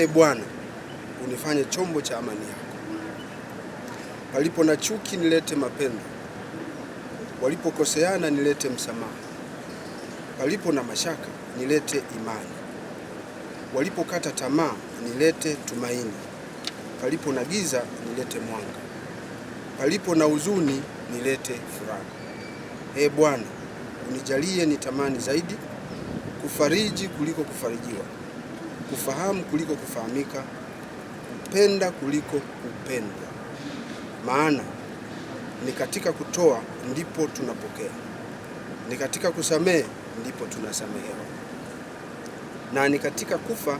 Bwana, unifanye chombo cha amani yako. Palipo na chuki nilete mapendo, walipokoseana nilete msamaha. Palipo na mashaka nilete imani, walipokata tamaa nilete tumaini. Palipo na giza nilete mwanga, palipo na huzuni nilete furaha. Bwana, unijalie nitamani zaidi kufariji kuliko kufarijiwa, kufahamu kuliko kufahamika, kupenda kuliko kupendwa. Maana ni katika kutoa ndipo tunapokea, ni katika kusamehe ndipo tunasamehewa, na ni katika kufa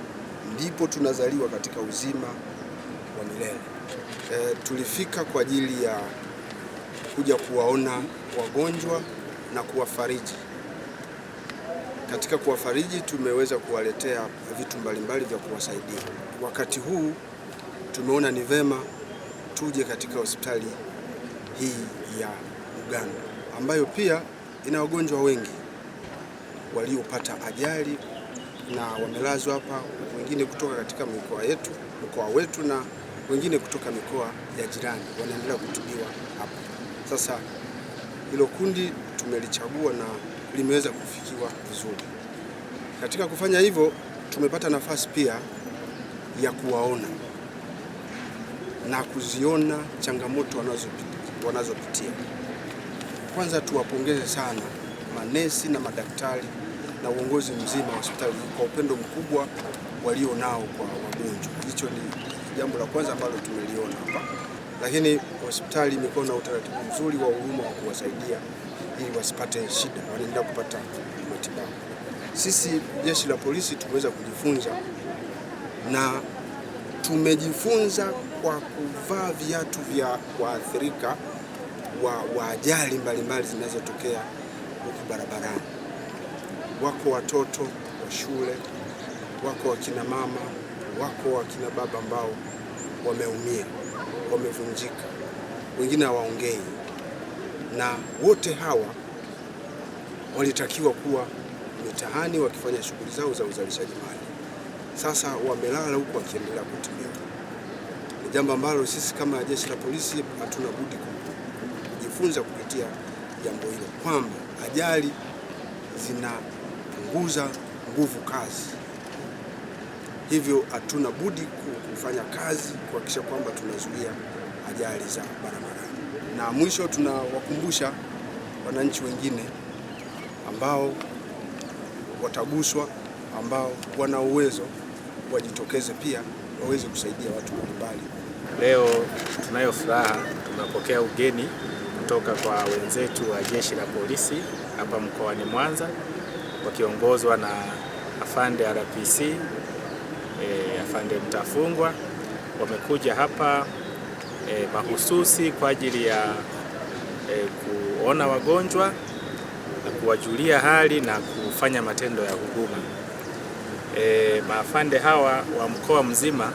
ndipo tunazaliwa katika uzima wa milele. Tulifika kwa ajili ya kuja kuwaona wagonjwa na kuwafariji. Katika kuwafariji tumeweza kuwaletea vitu mbalimbali vya kuwasaidia. Wakati huu tumeona ni vema tuje katika hospitali hii ya Bugando ambayo pia ina wagonjwa wengi waliopata ajali na wamelazwa hapa, wengine kutoka katika mkoa wetu na wengine kutoka mikoa ya jirani wanaendelea kutibiwa hapa. Sasa hilo kundi tumelichagua na limeweza kufikiwa vizuri. Katika kufanya hivyo tumepata nafasi pia ya kuwaona na kuziona changamoto wanazopitia. Kwanza tuwapongeze sana manesi na madaktari na uongozi mzima wa hospitali kwa upendo mkubwa walio nao kwa wagonjwa. Hicho ni jambo la kwanza ambalo tumeliona hapa. Lakini hospitali imekuwa na utaratibu mzuri wa huduma wa kuwasaidia ili wasipate shida, wanaendelea kupata matibabu. Sisi jeshi la polisi tumeweza kujifunza na tumejifunza kwa kuvaa viatu vya waathirika wa ajali mbalimbali zinazotokea huku barabarani. Wako watoto wa shule, wako wakina mama, wako wakina baba ambao wameumia, wamevunjika, wengine hawaongei, na wote hawa walitakiwa kuwa mitaani wakifanya shughuli zao za uzalishaji mali. Sasa wamelala huku wakiendelea kutibiwa. Ni jambo ambalo sisi kama jeshi la polisi hatuna budi kujifunza kupitia jambo hilo, kwamba ajali zinapunguza nguvu kazi. Hivyo hatuna budi kufanya kazi kuhakikisha kwamba tunazuia ajali za barabarani. Na mwisho tunawakumbusha wananchi wengine ambao wataguswa, ambao wana uwezo, wajitokeze pia waweze kusaidia watu mbalimbali. Leo tunayo furaha, tunapokea ugeni kutoka kwa wenzetu wa jeshi la polisi hapa mkoani Mwanza wakiongozwa na afande RPC afande Mtafungwa. Wamekuja hapa mahususi kwa ajili ya kuona wagonjwa na kuwajulia hali na kufanya matendo ya huduma. Maafande hawa wa mkoa mzima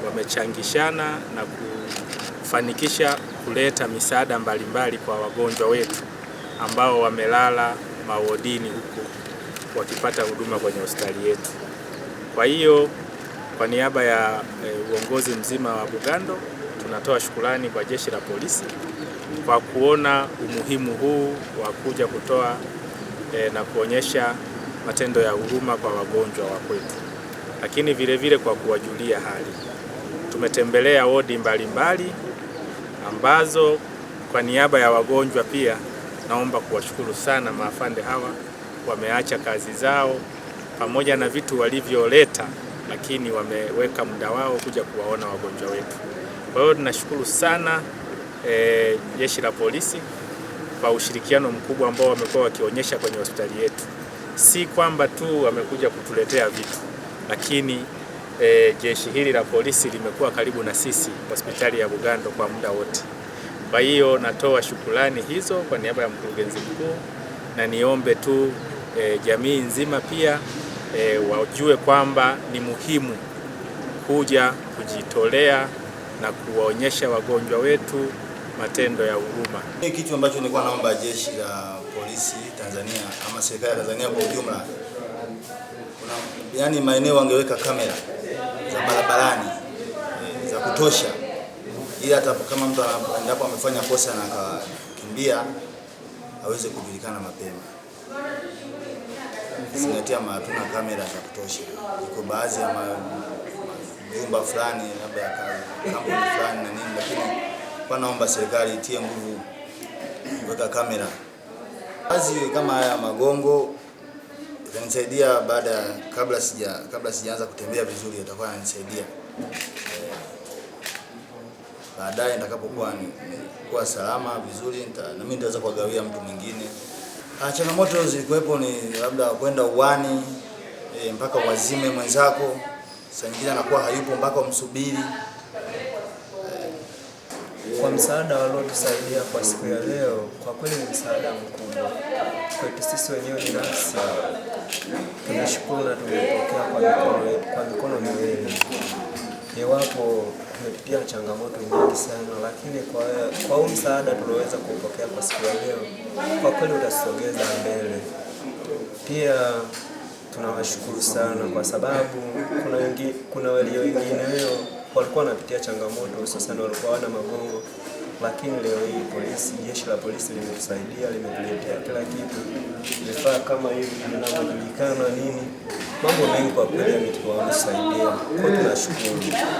wamechangishana na kufanikisha kuleta misaada mbalimbali kwa wagonjwa wetu ambao wamelala mawodini huko wakipata huduma kwenye hospitali yetu. Kwa hiyo kwa niaba ya uongozi mzima wa Bugando tunatoa shukrani kwa jeshi la polisi kwa kuona umuhimu huu wa kuja kutoa na kuonyesha matendo ya huruma kwa wagonjwa wa kwetu, lakini vile kwa kuwajulia hali. Tumetembelea wodi mbalimbali ambazo kwa niaba ya wagonjwa pia naomba kuwashukuru sana maafande hawa, wameacha kazi zao pamoja na vitu walivyoleta, lakini wameweka muda wao kuja kuwaona wagonjwa wetu. Kwa hiyo tunashukuru sana jeshi la polisi kwa ushirikiano mkubwa ambao wamekuwa wakionyesha kwenye hospitali yetu. Si kwamba tu wamekuja kutuletea vitu, lakini jeshi hili la polisi limekuwa karibu na sisi hospitali ya Bugando kwa muda wote. Kwa hiyo natoa shukrani hizo kwa niaba ya mkurugenzi mkuu, na niombe tu jamii nzima pia wajue kwamba ni muhimu kuja kujitolea na kuwaonyesha wagonjwa wetu matendo ya huruma. Kitu ambacho nilikuwa naomba jeshi la polisi Tanzania ama serikali ya Tanzania kwa ujumla, yani maeneo wangeweka kamera za barabarani za kutosha, ili hata kama mtu endapo amefanya kosa na akakimbia aweze kujulikana mapema. Zingatia hatuna kamera za kutosha. Iko baadhi ya majumba fulani labda kampuni fulani na nini, lakini kwa naomba serikali itie nguvu kuweka kamera. Kazi kama haya Magongo itanisaidia kabla sijaanza kutembea vizuri, itakuwa inanisaidia baadaye nitakapokuwa kuwa salama vizuri, na mimi nitaweza kuwagawia mtu mwingine. Changamoto zilikuwepo ni labda kwenda uwani mpaka wazime mwenzako, saa nyingine anakuwa hayupo mpaka umsubiri. Kwa msaada waliotusaidia kwa siku ya leo, kwa kweli ni msaada mkubwa kwetu sisi wenyewe binafsi. Tunashukuru na tumepokea kwa mikono miwili. Iwapo tumepitia changamoto nyingi sana, lakini kwa huu msaada tulioweza kupokea kwa siku ya leo, kwa kweli utasogeza mbele. Pia tunawashukuru sana kwa sababu kuna walio wengine leo walikuwa wanapitia changamoto, hususan walikuwa wana magongo, lakini leo hii jeshi la polisi limetusaidia, limetuletea kila kitu, vifaa kama hivi vinavyojulikana nini, mambo mengi kwa kweli yametusaidia. Kwa tunashukuru.